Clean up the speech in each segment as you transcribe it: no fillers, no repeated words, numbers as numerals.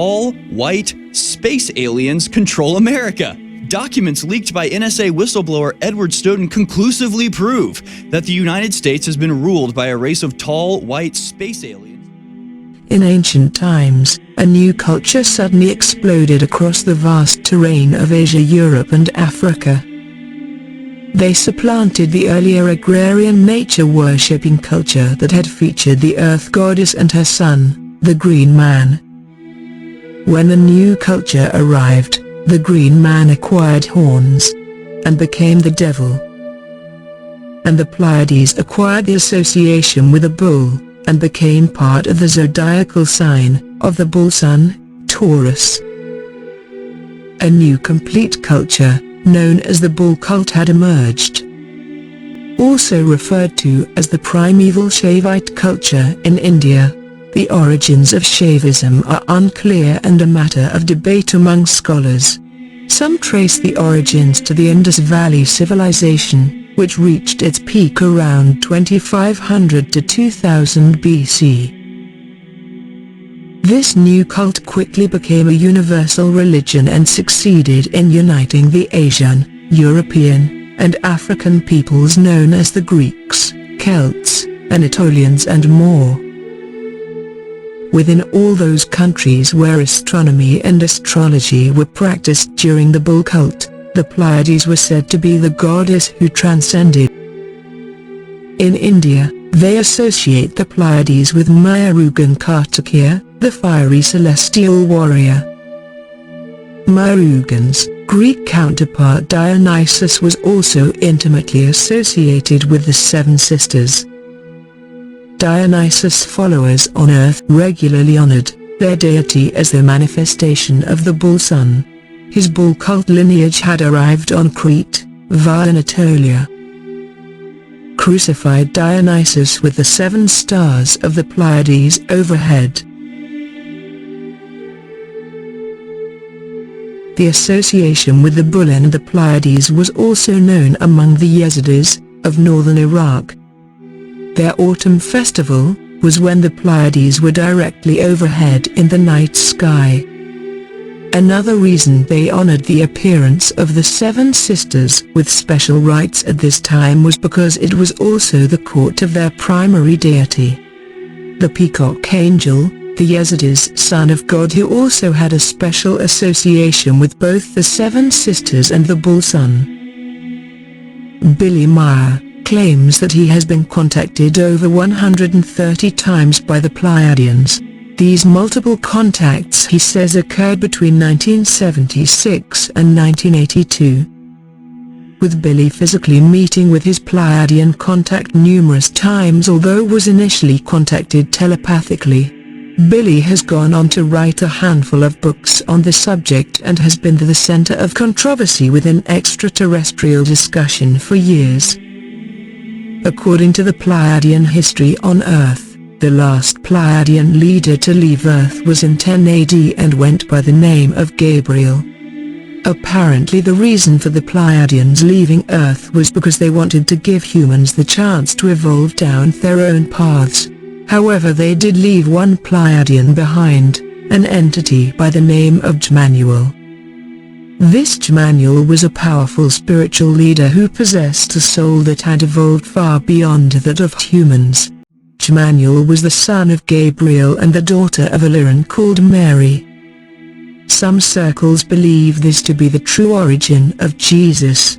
All white space aliens control America. Documents leaked by NSA whistleblower Edward Snowden conclusively prove that the United States has been ruled by a race of tall, white space aliens. In ancient times, a new culture suddenly exploded across the vast terrain of Asia, Europe and Africa. They supplanted the earlier agrarian nature-worshipping culture that had featured the Earth Goddess and her son, the Green Man. When the new culture arrived, the Green Man acquired horns and became the devil. And the Pleiades acquired the association with a bull and became part of the zodiacal sign of the bull sun, Taurus. A new complete culture, known as the bull cult, had emerged. Also referred to as the primeval Shaivite culture in India, the origins of Shaivism are unclear and a matter of debate among scholars. Some trace the origins to the Indus Valley civilization, which reached its peak around 2500 to 2000 BC. This new cult quickly became a universal religion and succeeded in uniting the Asian, European, and African peoples known as the Greeks, Celts, Anatolians and more. Within all those countries where astronomy and astrology were practiced during the bull cult, the Pleiades were said to be the goddess who transcended. In India, they associate the Pleiades with Murugan Kartikeya, the fiery celestial warrior. Murugan's Greek counterpart Dionysus was also intimately associated with the Seven Sisters. Dionysus' followers on Earth regularly honored their deity as the manifestation of the bull sun. His bull cult lineage had arrived on Crete, via Anatolia. Crucified Dionysus with the 7 stars of the Pleiades overhead. The association with the bull and the Pleiades was also known among the Yazidis of northern Iraq. Their autumn festival was when the Pleiades were directly overhead in the night sky. Another reason they honored the appearance of the Seven Sisters with special rites at this time was because it was also the court of their primary deity, the Peacock Angel, the Yazidis' son of God, who also had a special association with both the Seven Sisters and the bull sun. Billy Meyer claims that he has been contacted over 130 times by the Pleiadians. These multiple contacts, he says, occurred between 1976 and 1982. With Billy physically meeting with his Pleiadian contact numerous times, although was initially contacted telepathically. Billy has gone on to write a handful of books on the subject and has been the center of controversy within extraterrestrial discussion for years. According to the Pleiadian history on Earth, the last Pleiadian leader to leave Earth was in 10 AD and went by the name of Gabriel. Apparently the reason for the Pleiadians leaving Earth was because they wanted to give humans the chance to evolve down their own paths. However, they did leave one Pleiadian behind, an entity by the name of Jmanuel. This Jmanuel was a powerful spiritual leader who possessed a soul that had evolved far beyond that of humans. Jmanuel was the son of Gabriel and the daughter of a Lyran called Mary. Some circles believe this to be the true origin of Jesus.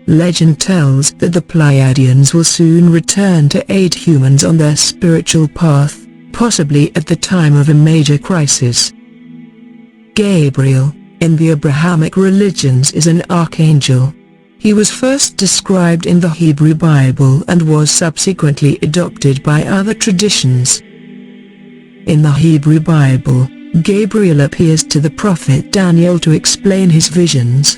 Legend tells that the Pleiadians will soon return to aid humans on their spiritual path, possibly at the time of a major crisis. Gabriel, in the Abrahamic religions, is an archangel. He was first described in the Hebrew Bible and was subsequently adopted by other traditions. In the Hebrew Bible, Gabriel appears to the prophet Daniel to explain his visions.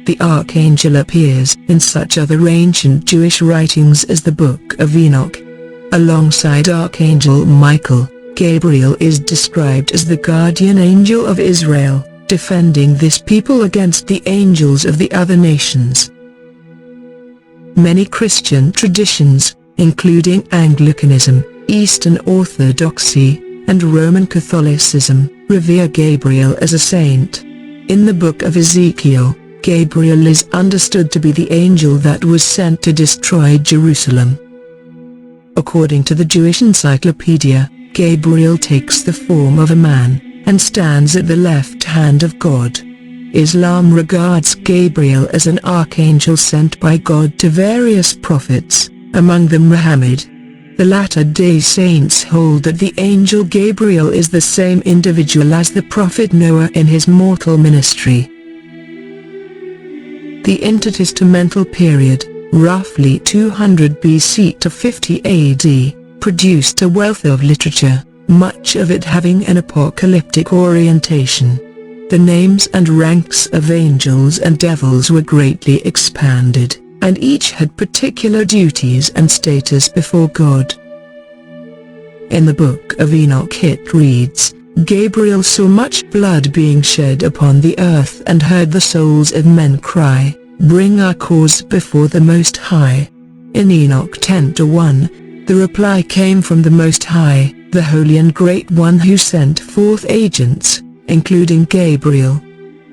The archangel appears in such other ancient Jewish writings as the Book of Enoch. Alongside Archangel Michael, Gabriel is described as the guardian angel of Israel, defending this people against the angels of the other nations. Many Christian traditions, including Anglicanism, Eastern Orthodoxy, and Roman Catholicism revere Gabriel as a saint. In the book of Ezekiel, Gabriel is understood to be the angel that was sent to destroy Jerusalem. According to the Jewish encyclopedia, Gabriel takes the form of a man, and stands at the left hand of God. Islam regards Gabriel as an archangel sent by God to various prophets, among them Muhammad. The Latter-day Saints hold that the angel Gabriel is the same individual as the prophet Noah in his mortal ministry. The intertestamental period, roughly 200 BC to 50 AD, produced a wealth of literature, much of it having an apocalyptic orientation. The names and ranks of angels and devils were greatly expanded, and each had particular duties and status before God. In the book of Enoch it reads, Gabriel saw much blood being shed upon the earth and heard the souls of men cry, bring our cause before the Most High. In Enoch 10:1, the reply came from the Most High, the Holy and Great One who sent forth agents, including Gabriel.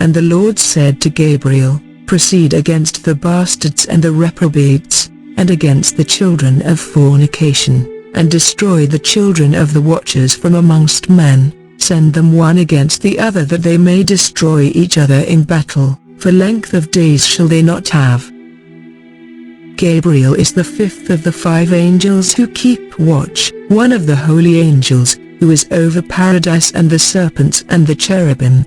And the Lord said to Gabriel, proceed against the bastards and the reprobates, and against the children of fornication, and destroy the children of the watchers from amongst men, send them one against the other that they may destroy each other in battle, for length of days shall they not have. Gabriel is the fifth of the 5 angels who keep watch, one of the holy angels, who is over paradise and the serpents and the cherubim.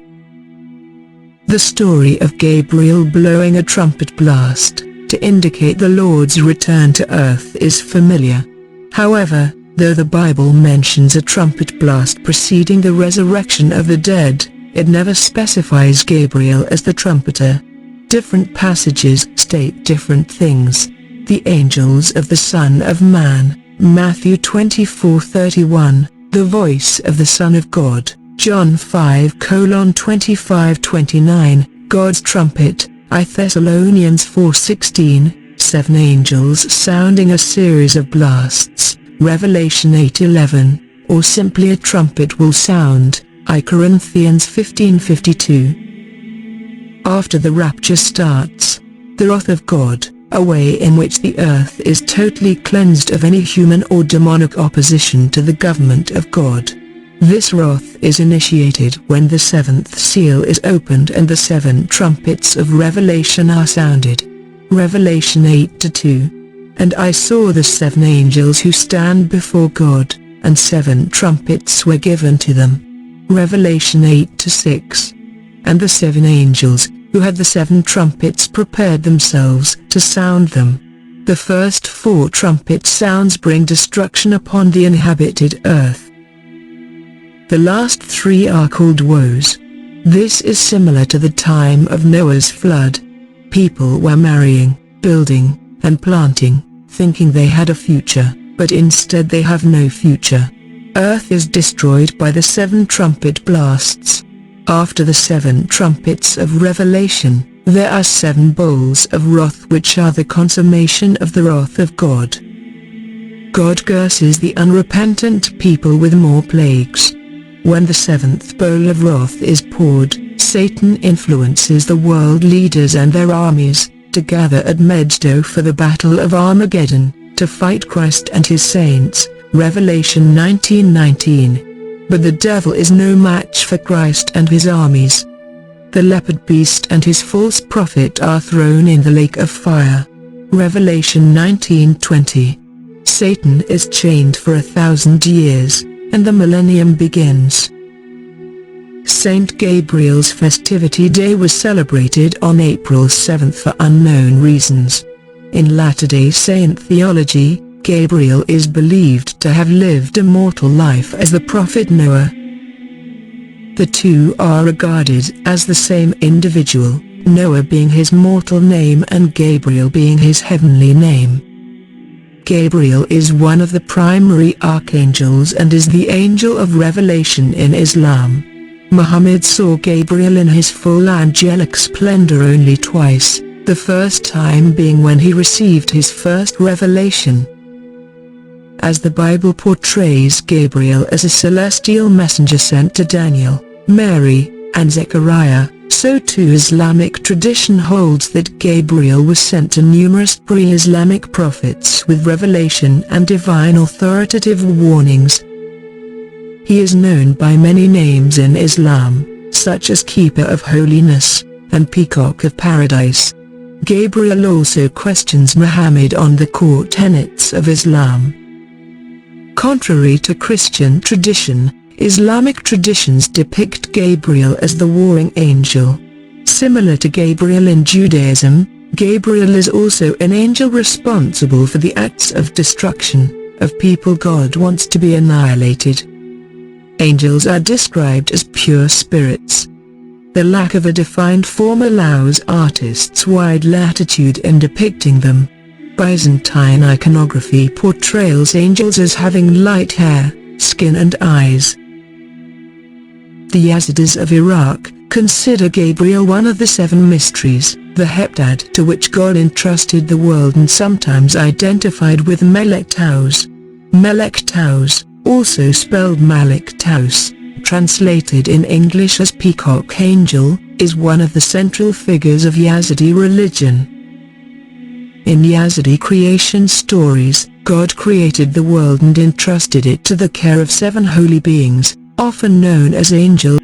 The story of Gabriel blowing a trumpet blast, to indicate the Lord's return to earth is familiar. However, though the Bible mentions a trumpet blast preceding the resurrection of the dead, it never specifies Gabriel as the trumpeter. Different passages state different things. The angels of the Son of Man, Matthew 24:31, the voice of the Son of God, John 5:25-29, God's trumpet, I Thessalonians 4:16, 7 angels sounding a series of blasts, Revelation 8:11, or simply a trumpet will sound, I Corinthians 15:52. After the rapture starts, the wrath of God, a way in which the earth is totally cleansed of any human or demonic opposition to the government of God. This wrath is initiated when the 7th seal is opened and the 7 trumpets of Revelation are sounded. Revelation 8:2. And I saw the 7 angels who stand before God, and 7 trumpets were given to them. Revelation 8:6. And the 7 angels, who had the 7 trumpets, prepared themselves to sound them. The first 4 trumpet sounds bring destruction upon the inhabited earth. The last 3 are called woes. This is similar to the time of Noah's flood. People were marrying, building, and planting, thinking they had a future, but instead they have no future. Earth is destroyed by the 7 trumpet blasts. After the 7 trumpets of Revelation, there are 7 bowls of wrath which are the consummation of the wrath of God. God curses the unrepentant people with more plagues. When the 7th bowl of wrath is poured, Satan influences the world leaders and their armies, to gather at Megiddo for the battle of Armageddon, to fight Christ and his saints, Revelation 19:19. But the devil is no match for Christ and his armies. The leopard beast and his false prophet are thrown in the lake of fire, Revelation 19:20. Satan is chained for 1,000 years, and the millennium begins. Saint Gabriel's festivity day was celebrated on April 7 for unknown reasons. In Latter-day Saint theology, Gabriel is believed to have lived a mortal life as the prophet Noah. The two are regarded as the same individual, Noah being his mortal name and Gabriel being his heavenly name. Gabriel is one of the primary archangels and is the angel of revelation in Islam. Muhammad saw Gabriel in his full angelic splendor only twice, the first time being when he received his first revelation. As the Bible portrays Gabriel as a celestial messenger sent to Daniel, Mary, and Zechariah, so too Islamic tradition holds that Gabriel was sent to numerous pre-Islamic prophets with revelation and divine authoritative warnings. He is known by many names in Islam, such as Keeper of Holiness, and Peacock of Paradise. Gabriel also questions Muhammad on the core tenets of Islam. Contrary to Christian tradition, Islamic traditions depict Gabriel as the warring angel. Similar to Gabriel in Judaism, Gabriel is also an angel responsible for the acts of destruction of people God wants to be annihilated. Angels are described as pure spirits. The lack of a defined form allows artists wide latitude in depicting them. Byzantine iconography portrays angels as having light hair, skin and eyes. The Yazidis of Iraq consider Gabriel one of the seven mysteries, the heptad to which God entrusted the world and sometimes identified with Melek Taus. Melek Taus, also spelled Malik Taus, translated in English as Peacock Angel, is one of the central figures of Yazidi religion. In Yazidi creation stories, God created the world and entrusted it to the care of seven holy beings, often known as angels.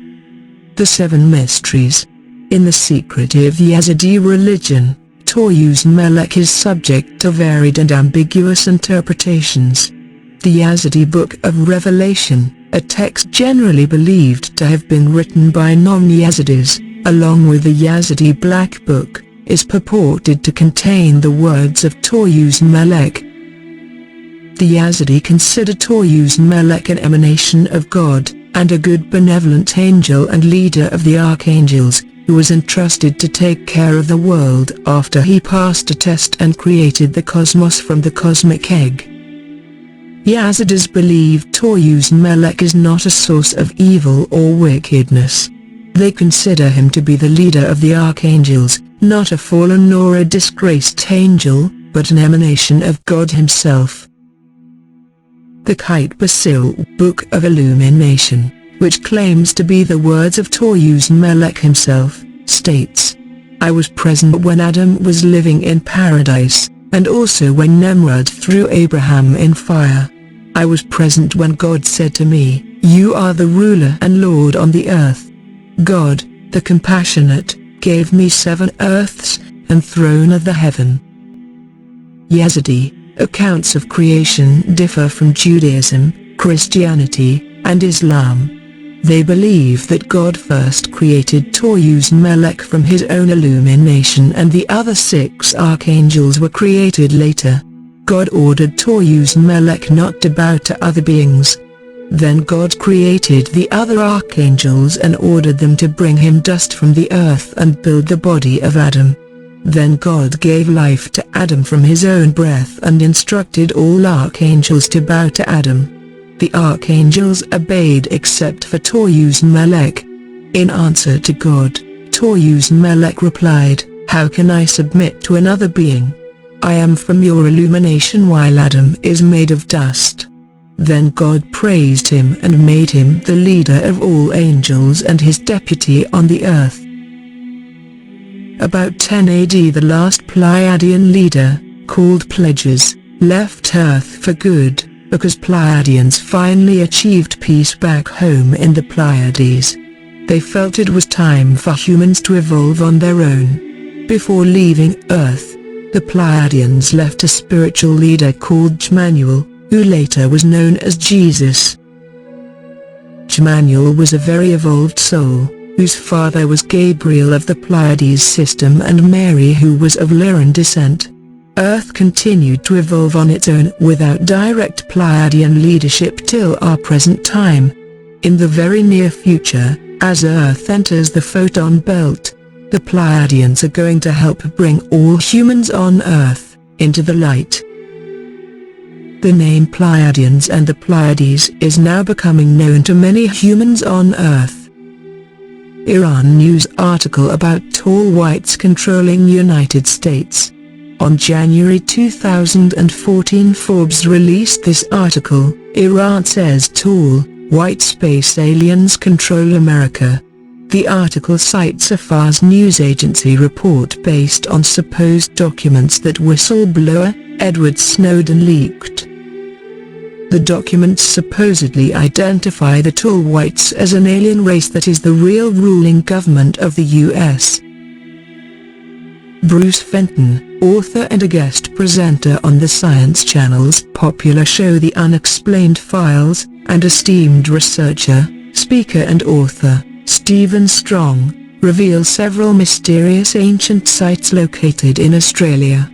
The Seven Mysteries. In the secretive Yazidi religion, Taus Melek is subject to varied and ambiguous interpretations. The Yazidi Book of Revelation, a text generally believed to have been written by non-Yazidis, along with the Yazidi Black Book, is purported to contain the words of Taus Melek. The Yazidi consider Taus Melek an emanation of God, and a good benevolent angel and leader of the archangels, who was entrusted to take care of the world after he passed a test and created the cosmos from the cosmic egg. Yazidis believe Taus Melek is not a source of evil or wickedness. They consider him to be the leader of the archangels, not a fallen nor a disgraced angel, but an emanation of God himself. The Kite Basil Book of Illumination, which claims to be the words of Taus Melek himself, states, "I was present when Adam was living in paradise, and also when Nimrod threw Abraham in fire. I was present when God said to me, 'You are the ruler and Lord on the earth.' God, the compassionate, gave me 7 earths, and throne of the heaven." Yazidi accounts of creation differ from Judaism, Christianity, and Islam. They believe that God first created Taus Melek from his own illumination and the other 6 archangels were created later. God ordered Taus Melek not to bow to other beings. Then God created the other archangels and ordered them to bring him dust from the earth and build the body of Adam. Then God gave life to Adam from his own breath and instructed all archangels to bow to Adam. The archangels obeyed except for Taus Melek. In answer to God, Taus Melek replied, "How can I submit to another being? I am from your illumination while Adam is made of dust." Then God praised him and made him the leader of all angels and his deputy on the earth. About 10 AD the last Pleiadian leader, called Pleiades, left Earth for good, because Pleiadians finally achieved peace back home in the Pleiades. They felt it was time for humans to evolve on their own. Before leaving Earth, the Pleiadians left a spiritual leader called Jmanuel, who later was known as Jesus. Jmanuel was a very evolved soul, whose father was Gabriel of the Pleiades system and Mary who was of Lyran descent. Earth continued to evolve on its own without direct Pleiadian leadership till our present time. In the very near future, as Earth enters the photon belt, the Pleiadians are going to help bring all humans on Earth into the light. The name Pleiadians and the Pleiades is now becoming known to many humans on Earth. Iran news article about tall whites controlling United States. On January 2014, Forbes released this article, "Iran says tall, white space aliens control America." The article cites a Fars news agency report based on supposed documents that whistleblower Edward Snowden leaked. The documents supposedly identify the tall whites as an alien race that is the real ruling government of the U.S. Bruce Fenton, author and a guest presenter on the Science Channel's popular show The Unexplained Files, and esteemed researcher, speaker and author, Stephen Strong, reveal several mysterious ancient sites located in Australia.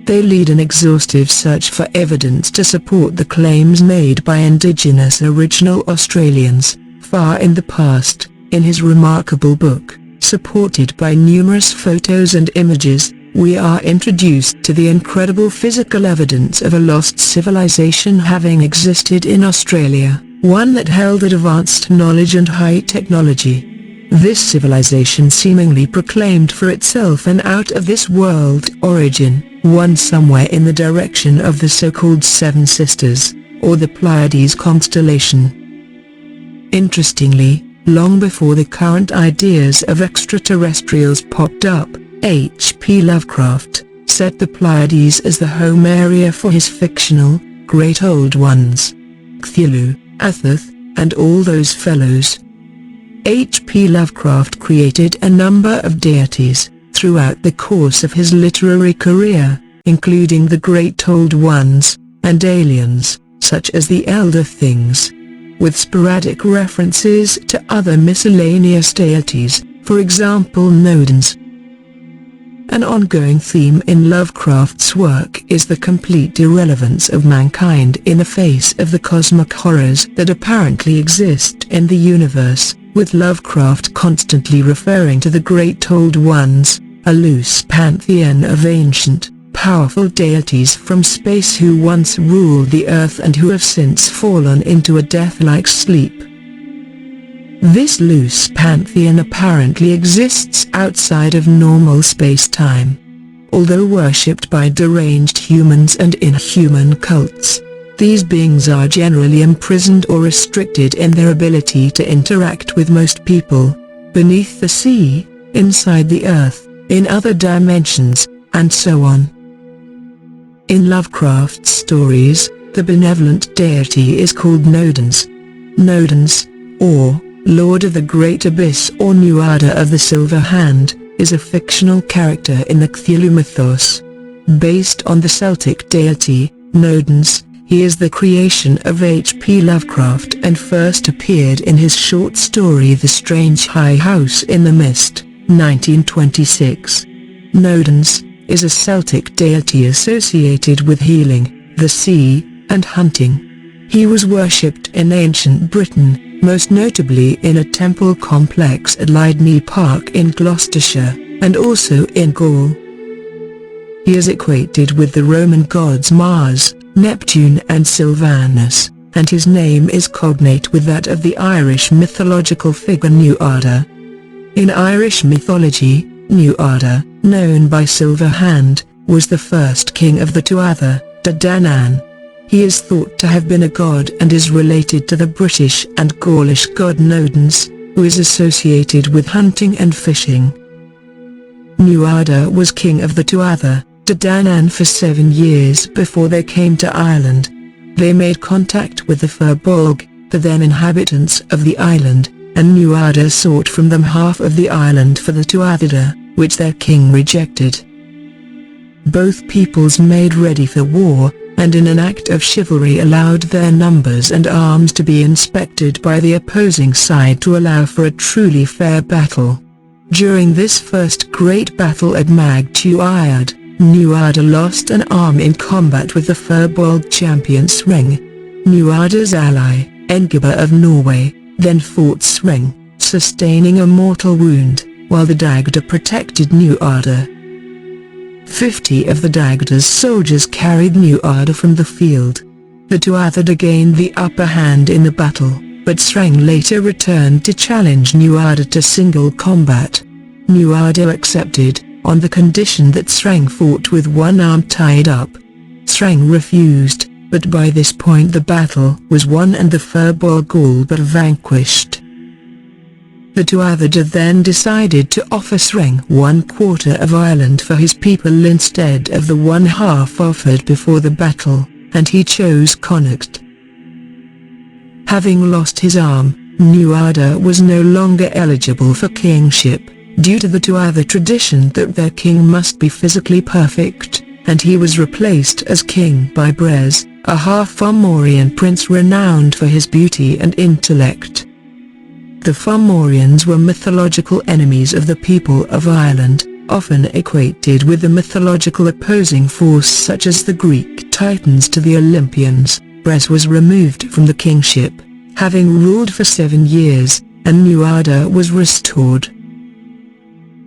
They lead an exhaustive search for evidence to support the claims made by Indigenous Original Australians, far in the past. In his remarkable book, supported by numerous photos and images, we are introduced to the incredible physical evidence of a lost civilization having existed in Australia, one that held advanced knowledge and high technology. This civilization seemingly proclaimed for itself an out-of-this-world origin, one somewhere in the direction of the so-called Seven Sisters, or the Pleiades constellation. Interestingly, long before the current ideas of extraterrestrials popped up, H.P. Lovecraft set the Pleiades as the home area for his fictional, Great Old Ones, Cthulhu, Athoth, and all those fellows. H.P. Lovecraft created a number of deities throughout the course of his literary career, including the Great Old Ones, and aliens, such as the Elder Things, with sporadic references to other miscellaneous deities, for example Nodens. An ongoing theme in Lovecraft's work is the complete irrelevance of mankind in the face of the cosmic horrors that apparently exist in the universe, with Lovecraft constantly referring to the Great Old Ones, a loose pantheon of ancient, powerful deities from space who once ruled the earth and who have since fallen into a death-like sleep. This loose pantheon apparently exists outside of normal space-time. Although worshipped by deranged humans and inhuman cults, these beings are generally imprisoned or restricted in their ability to interact with most people, beneath the sea, inside the earth, in other dimensions, and so on. In Lovecraft's stories, the benevolent deity is called Nodens. Nodens, or Lord of the Great Abyss or Nuada of the Silver Hand, is a fictional character in the Cthulhu mythos. Based on the Celtic deity, Nodens, he is the creation of H.P. Lovecraft and first appeared in his short story The Strange High House in the Mist, 1926. Nodens is a Celtic deity associated with healing, the sea, and hunting. He was worshipped in ancient Britain, most notably in a temple complex at Lydney Park in Gloucestershire, and also in Gaul. He is equated with the Roman gods Mars, Neptune and Silvanus, and his name is cognate with that of the Irish mythological figure Nuada. In Irish mythology, Nuada, known by Silverhand, was the first king of the Tuatha, De Danann. He is thought to have been a god and is related to the British and Gaulish god Nodens, who is associated with hunting and fishing. Nuada was king of the Tuatha, De Danann for 7 years before they came to Ireland. They made contact with the Firbolg, the then inhabitants of the island, and Nuada sought from them half of the island for the Tuatha, which their king rejected. Both peoples made ready for war, and in an act of chivalry allowed their numbers and arms to be inspected by the opposing side to allow for a truly fair battle. During this first great battle at Mag Tuiad, Nuada lost an arm in combat with the Firbolg champion Sreng. Nuada's ally, Engiba of Norway, then fought Sreng, sustaining a mortal wound, while the Dagda protected Nuada. 50 of the Dagda's soldiers carried Nuada from the field. The Tuatha gained the upper hand in the battle, but Sreng later returned to challenge Nuada to single combat. Nuada accepted, on the condition that Sreng fought with one arm tied up. Sreng refused, but by this point the battle was won and the furball Gaul but vanquished. The Tuatha then decided to offer Sreng 1/4 of Ireland for his people instead of the 1/2 offered before the battle, and he chose Connacht. Having lost his arm, Nuada was no longer eligible for kingship, due to the Tuatha tradition that their king must be physically perfect, and he was replaced as king by Brez, a half-Fomorian prince renowned for his beauty and intellect. The Fomorians were mythological enemies of the people of Ireland, often equated with the mythological opposing force such as the Greek Titans to the Olympians. Brez was removed from the kingship, having ruled for 7 years, and Nuada was restored.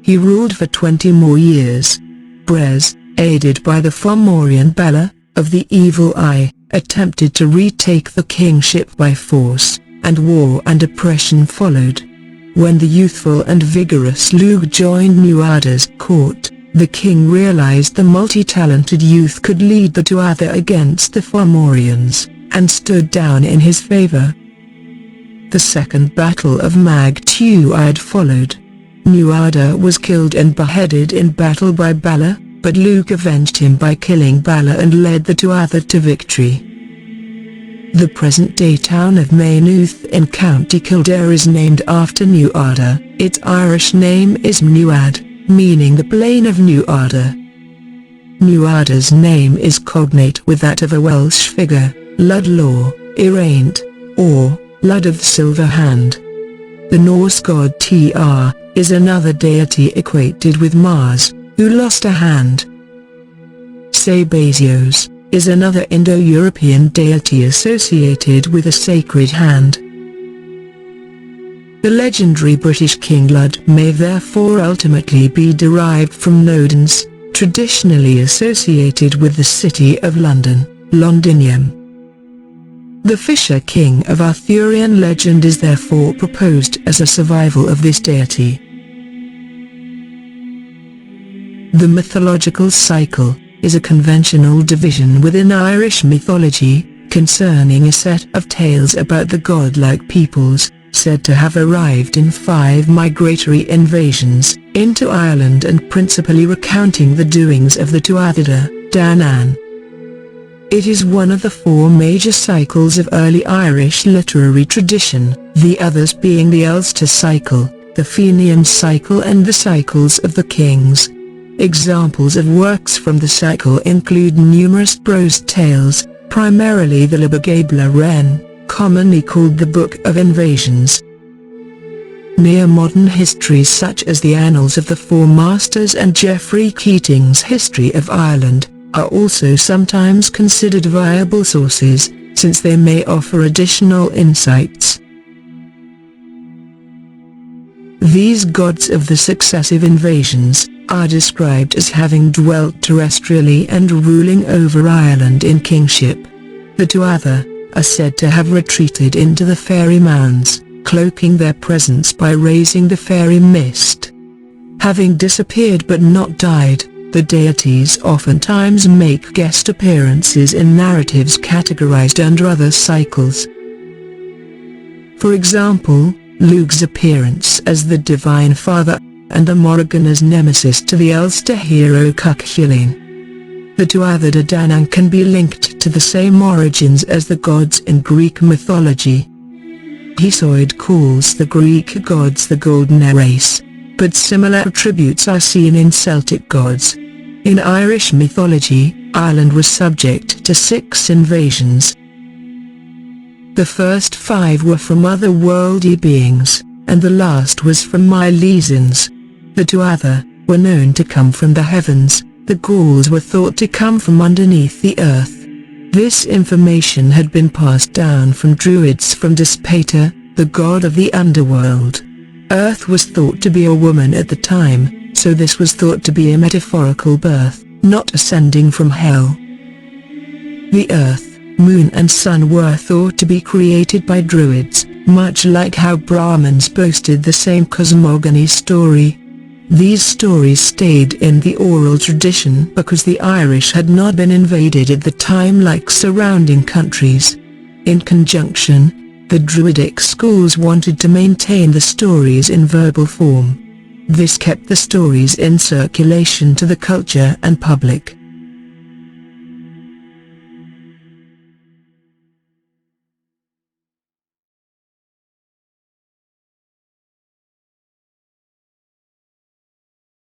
He ruled for 20 more years. Brez, aided by the Fomorian Bela, of the Evil Eye, attempted to retake the kingship by force, and war and oppression followed. When the youthful and vigorous Lug joined Nuada's court, the king realized the multi-talented youth could lead the Tuatha against the Fomorians, and stood down in his favor. The Second Battle of Mag Tuaid followed. Nuada was killed and beheaded in battle by Bela, but Lug avenged him by killing Bela and led the Tuatha to victory. The present-day town of Maynooth in County Kildare is named after Nuada. Its Irish name is Nuad, meaning the plain of Nuada. Nuada's name is cognate with that of a Welsh figure, Ludlaw, Iraint, or Lud of the Silver Hand. The Norse god Tr is another deity equated with Mars, who lost a hand. Sabazios is another Indo-European deity associated with a sacred hand. The legendary British King Lud may therefore ultimately be derived from Nodens, traditionally associated with the city of London, Londinium. The Fisher King of Arthurian legend is therefore proposed as a survival of this deity. The mythological cycle is a conventional division within Irish mythology, concerning a set of tales about the godlike peoples, said to have arrived in 5 migratory invasions, into Ireland and principally recounting the doings of the Tuatha Danann. It is one of the 4 major cycles of early Irish literary tradition, the others being the Ulster cycle, the Fenian cycle and the cycles of the kings. Examples of works from the cycle include numerous prose tales, primarily the Libagabla Wren, commonly called the Book of Invasions. Near-modern histories such as the Annals of the Four Masters and Geoffrey Keating's History of Ireland are also sometimes considered viable sources, since they may offer additional insights. These gods of the successive invasions are described as having dwelt terrestrially and ruling over Ireland in kingship. The Tuatha are said to have retreated into the fairy mounds, cloaking their presence by raising the fairy mist. Having disappeared but not died, the deities oftentimes make guest appearances in narratives categorized under other cycles. For example, Lug's appearance as the Divine Father, and the Morrigan's nemesis to the Ulster hero Cuchulainn. The Tuatha De Danann can be linked to the same origins as the gods in Greek mythology. Hesiod calls the Greek gods the Golden Race, but similar attributes are seen in Celtic gods. In Irish mythology, Ireland was subject to 6 invasions. The first 5 were from otherworldly beings, and the last was from Milesians. The Tuatha were known to come from the heavens, the Gauls were thought to come from underneath the earth. This information had been passed down from Druids from Dispater, the god of the underworld. Earth was thought to be a woman at the time, so this was thought to be a metaphorical birth, not ascending from hell. The earth, moon and sun were thought to be created by Druids, much like how Brahmins boasted the same cosmogony story. These stories stayed in the oral tradition because the Irish had not been invaded at the time like surrounding countries. In conjunction, the Druidic schools wanted to maintain the stories in verbal form. This kept the stories in circulation to the culture and public.